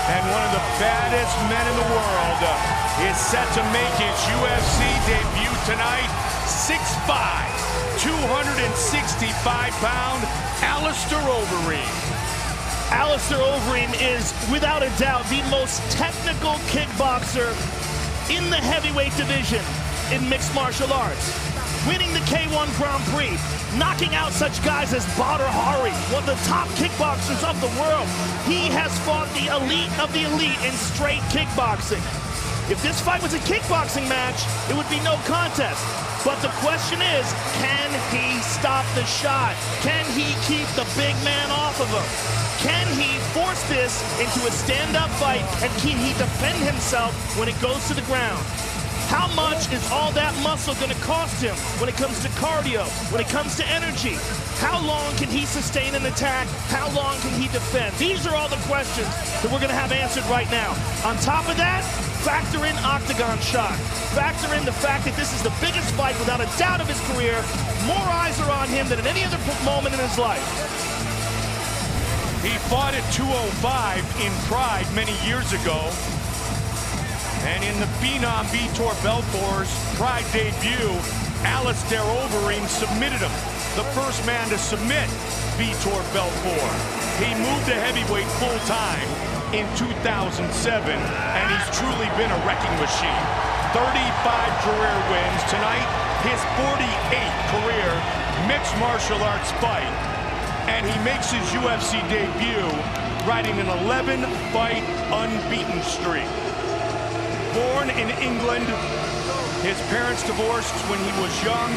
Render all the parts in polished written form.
And one of the baddest men in the world is set to make his UFC debut tonight. 6'5", 265-pound Alistair Overeem. Alistair Overeem is, without a doubt, the most technical kickboxer in the heavyweight division in mixed martial arts. Winning the K1 Grand Prix, knocking out such guys as Badr Hari, one of the top kickboxers of the world. He has fought the elite of the elite in straight kickboxing. If this fight was a kickboxing match, it would be no contest. But the question is, can he stop the shot? Can he keep the big man off of him? Can he force this into a stand-up fight, and can he defend himself when it goes to the ground? How much is all that muscle going to cost him when it comes to cardio, when it comes to energy? How long can he sustain an attack? How long can he defend? These are all the questions that we're going to have answered right now. On top of that, factor in octagon shot. Factor in the fact that this is the biggest fight without a doubt of his career. More eyes are on him than at any other moment in his life. He fought at 205 in Pride many years ago. And in the Phenom Vitor Belfort's Pride debut, Alistair Overeem submitted him. The first man to submit Vitor Belfort. He moved to heavyweight full-time in 2007, and he's truly been a wrecking machine. 35 career wins. Tonight, his 48th career mixed martial arts fight. And he makes his UFC debut riding an 11-fight unbeaten streak. Born in England, his parents divorced when he was young.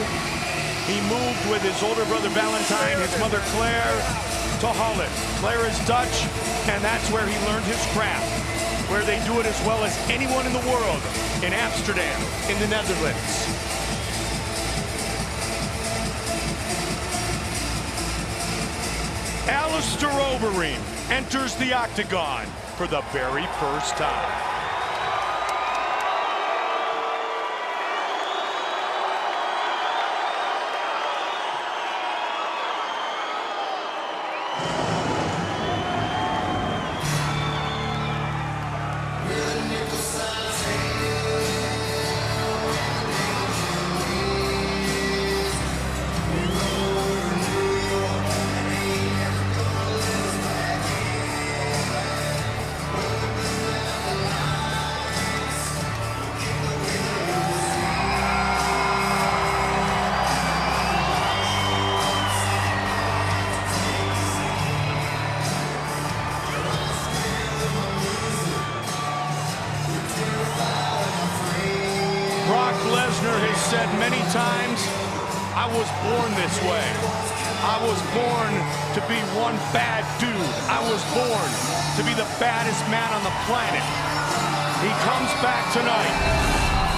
He moved with his older brother Valentine, his mother Claire, to Holland. Claire is Dutch, and that's where he learned his craft, where they do it as well as anyone in the world, in Amsterdam, in the Netherlands. Alistair Overeem enters the octagon for the very first time. Lesnar has said many times, I was born this way. I was born to be one bad dude. I was born to be the baddest man on the planet. He comes back tonight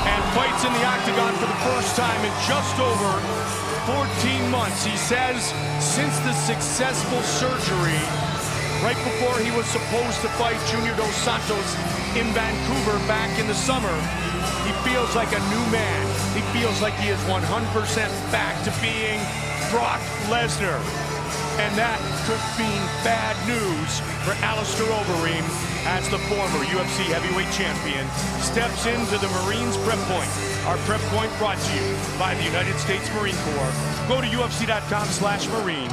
and fights in the octagon for the first time in just over 14 months. He says since the successful surgery right before he was supposed to fight Junior Dos Santos in Vancouver back in the summer, he feels like a new man. He feels like he is 100% back to being Brock Lesnar. And that could mean bad news for Alistair Overeem as the former UFC heavyweight champion steps into the Marines Prep Point. Our Prep Point brought to you by the United States Marine Corps. Go to UFC.com/Marine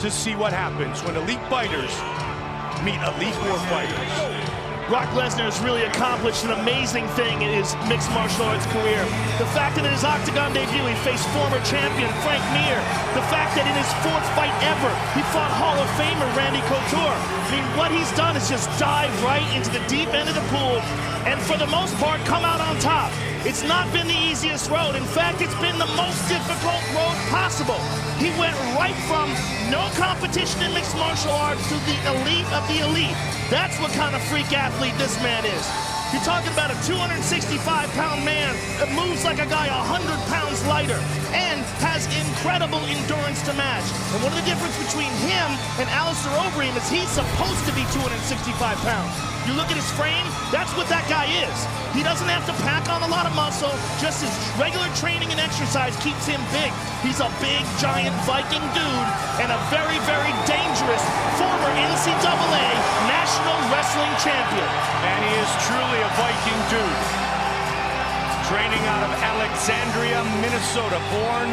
to see what happens when elite fighters meet elite war fighters. Brock Lesnar has really accomplished an amazing thing in his mixed martial arts career. The fact that in his octagon debut he faced former champion Frank Mir. The fact that in his 4th fight ever he fought Hall of Famer Randy Couture. I mean, what he's done is just dive right into the deep end of the pool and for the most part come out on top. It's not been the easiest road. In fact, it's been the most difficult road possible. He went right from no competition in mixed martial arts to the elite of the elite. That's what kind of freak athlete this man is. You're talking about a 265-pound man that moves like a guy 100 pounds lighter and has incredible endurance to match. And one of the difference between him and Alistair Overeem is he's supposed to be 265 pounds. You look at his frame, that's what that guy is. He doesn't have to pack on a lot of muscle, just his regular training and exercise keeps him big. He's a big, giant Viking dude and a very, very dangerous former NCAA National Wrestling Champion. And he is truly a Viking dude. Training out of Alexandria, Minnesota, born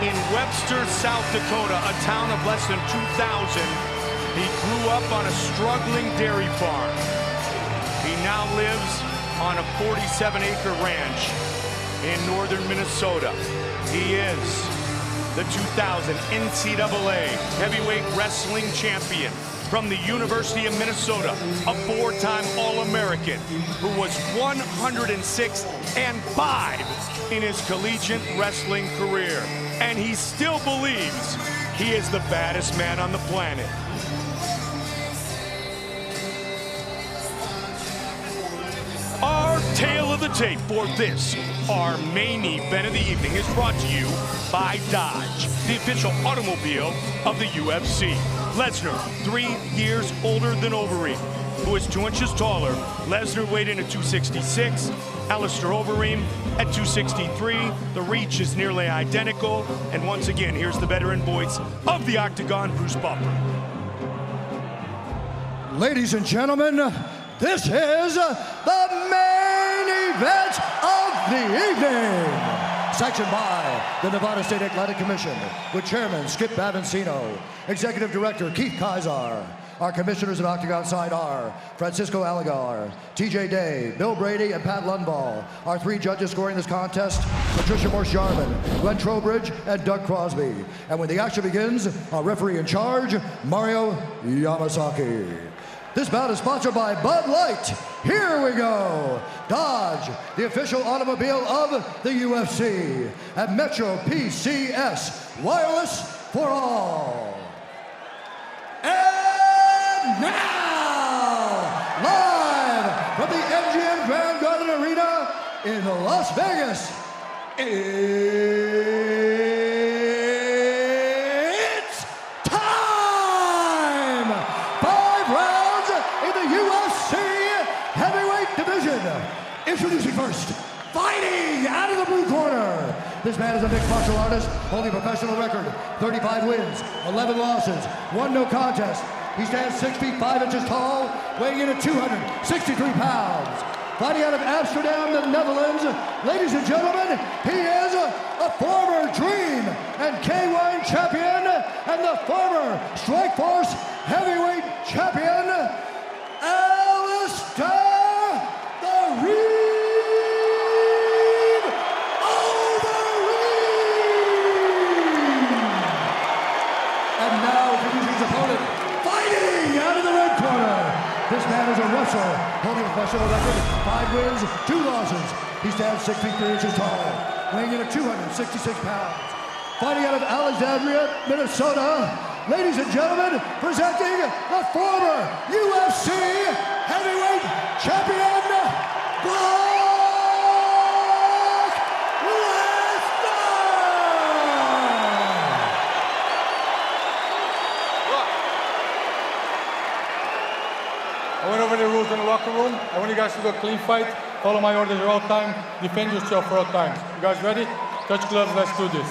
in Webster, South Dakota, a town of less than 2,000. He grew up on a struggling dairy farm. He now lives on a 47-acre ranch in northern Minnesota. He is the 2000 NCAA Heavyweight Wrestling Champion from the University of Minnesota, a four-time All-American who was 106-5 in his collegiate wrestling career. And he still believes he is the baddest man on the planet. Our tale of the tape for this, our main event of the evening, is brought to you by Dodge, the official automobile of the UFC. Lesnar, 3 years older than Overeem, who is 2 inches taller. Lesnar weighed in at 266, Alistair Overeem at 263. The reach is nearly identical. And once again, here's the veteran voice of the Octagon, Bruce Buffer. Ladies and gentlemen, this is the main event of the evening. Sanctioned by the Nevada State Athletic Commission, with Chairman Skip Bavancino, Executive Director Keith Kaiser. Our commissioners at Octagon side are Francisco Aligar, TJ Day, Bill Brady, and Pat Lundvall. Our 3 judges scoring this contest, Patricia Morse-Jarman, Glenn Trowbridge, and Doug Crosby. And when the action begins, our referee in charge, Mario Yamasaki. This bout is sponsored by Bud Light. Here we go. Dodge, the official automobile of the UFC. And Metro PCS, wireless for all. And now, live from the MGM Grand Garden Arena in Las Vegas, it's time! 5 rounds in the UFC heavyweight division. Introducing first, fighting out of the blue corner. This man is a mixed martial artist, holding a professional record, 35 wins, 11 losses, 1 no contest. He stands 6 feet 5 inches tall, weighing in at 263 pounds. Fighting out of Amsterdam, the Netherlands, ladies and gentlemen, he is a former Dream and K1 champion and the former Strikeforce heavyweight champion, Alistair Overeem. And now introducing his opponent, fighting out of the red corner. This man is a wrestler, holding a professional record, 5 wins, 2 losses. He stands 6 feet 3 inches tall, weighing in at 266 pounds. Fighting out of Alexandria, Minnesota, ladies and gentlemen, presenting the former UFC heavyweight champion, Brock Lesnar! I went over the rules in the locker room. I want you guys to do a clean fight. Follow my orders at all time. Defend yourself for all time. You guys ready? Touch gloves, let's do this.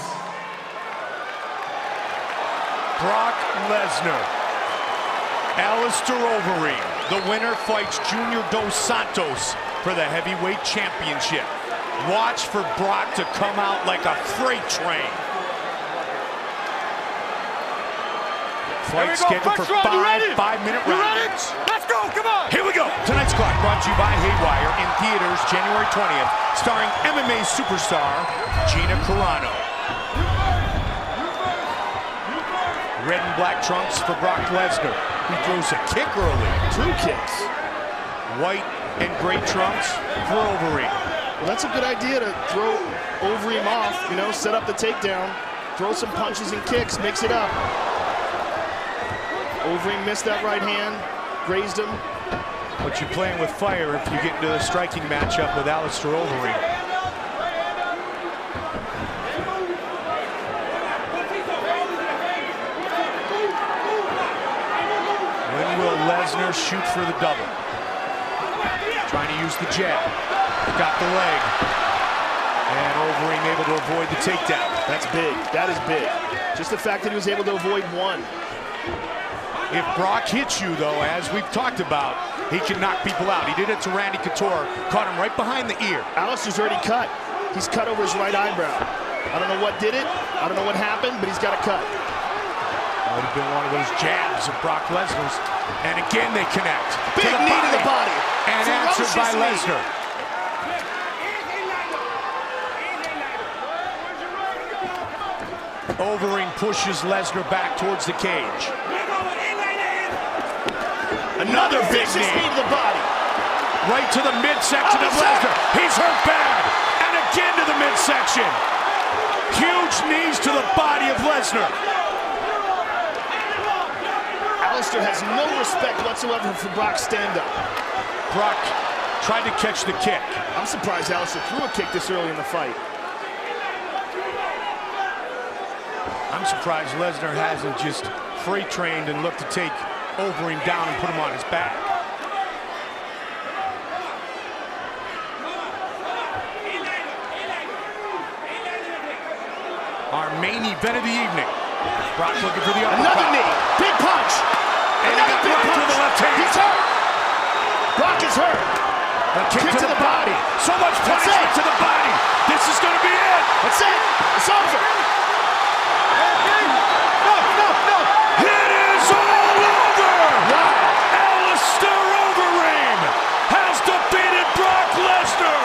Brock Lesnar, Alistair Overeem. The winner fights Junior Dos Santos for the heavyweight championship. Watch for Brock to come out like a freight train. Fight scheduled for 5-minute rounds. Let's go, come on! Here we go. Tonight's clock brought to you by Haywire in theaters January 20th, starring MMA superstar Gina Carano. Red and black trunks for Brock Lesnar. He throws a kick early. 2 kicks. White and gray trunks for Overeem. Well, that's a good idea to throw Overeem off, you know, set up the takedown, throw some punches and kicks, mix it up. Overeem missed that right hand, grazed him. But you're playing with fire if you get into the striking matchup with Alistair Overeem. When will Lesnar shoot for the double? Trying to use the jab. Got the leg. And Overeem able to avoid the takedown. That's big. That is big. Just the fact that he was able to avoid one. If Brock hits you, though, as we've talked about, he can knock people out. He did it to Randy Couture, caught him right behind the ear. Alistair's already cut. He's cut over his right eyebrow. I don't know what did it. I don't know what happened, but he's got a cut. Might have been one of those jabs of Brock Lesnar's. And again, they connect. Big knee to the body. And answered by Lesnar. Overeem pushes Lesnar back towards the cage. Another big knee to the body. Right to the midsection of Lesnar. He's hurt bad. And again to the midsection. Huge knees to the body of Lesnar. Alistair has no respect whatsoever for Brock's stand-up. Brock tried to catch the kick. I'm surprised Alistair threw a kick this early in the fight. I'm surprised Lesnar hasn't just freight trained and looked to take Overeem down and put him on his back. Our main event of the evening. Brock looking for the uppercut. Another knee. Big punch. And he got right to the left hand. He's hurt. Brock is hurt. A kick to the body. So much punishment to the body. This is going to be it. That's it. It's over. It is all over! Wow. Alistair Overeem has defeated Brock Lesnar!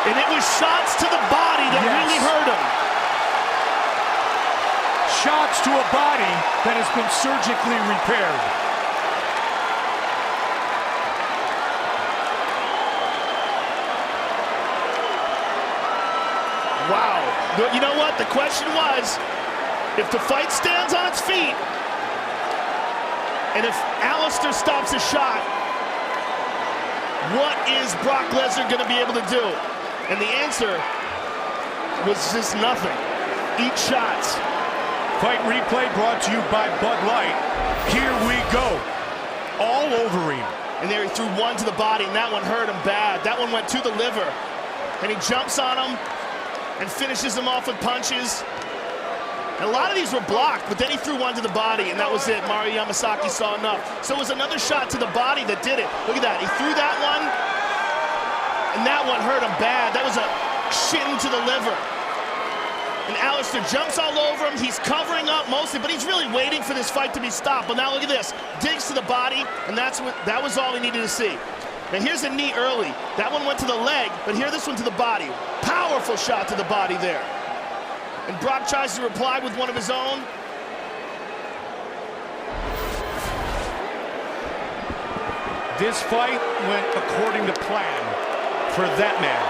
And it was shots to the body that really hurt him. Shots to a body that has been surgically repaired. Wow. You know what? The question was, if the fight stands on its feet, and if Alistair stops a shot, what is Brock Lesnar going to be able to do? And the answer was just nothing. Eat shots. Fight replay brought to you by Bud Light. Here we go. All Overeem. And there he threw one to the body, and that one hurt him bad. That one went to the liver. And he jumps on him and finishes him off with punches. And a lot of these were blocked, but then he threw one to the body, and that was it. Mario Yamasaki saw enough. So it was another shot to the body that did it. Look at that. He threw that one, and that one hurt him bad. That was a shin to the liver. And Alistair jumps all over him. He's covering up mostly, but he's really waiting for this fight to be stopped. But now look at this. Digs to the body, and that was all he needed to see. Now here's a knee early. That one went to the leg, but here this one to the body. Powerful shot to the body there. And Brock tries to reply with one of his own. This fight went according to plan for that man,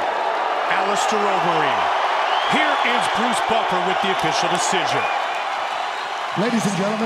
Alistair Overeem. Here is Bruce Buffer with the official decision. Ladies and gentlemen.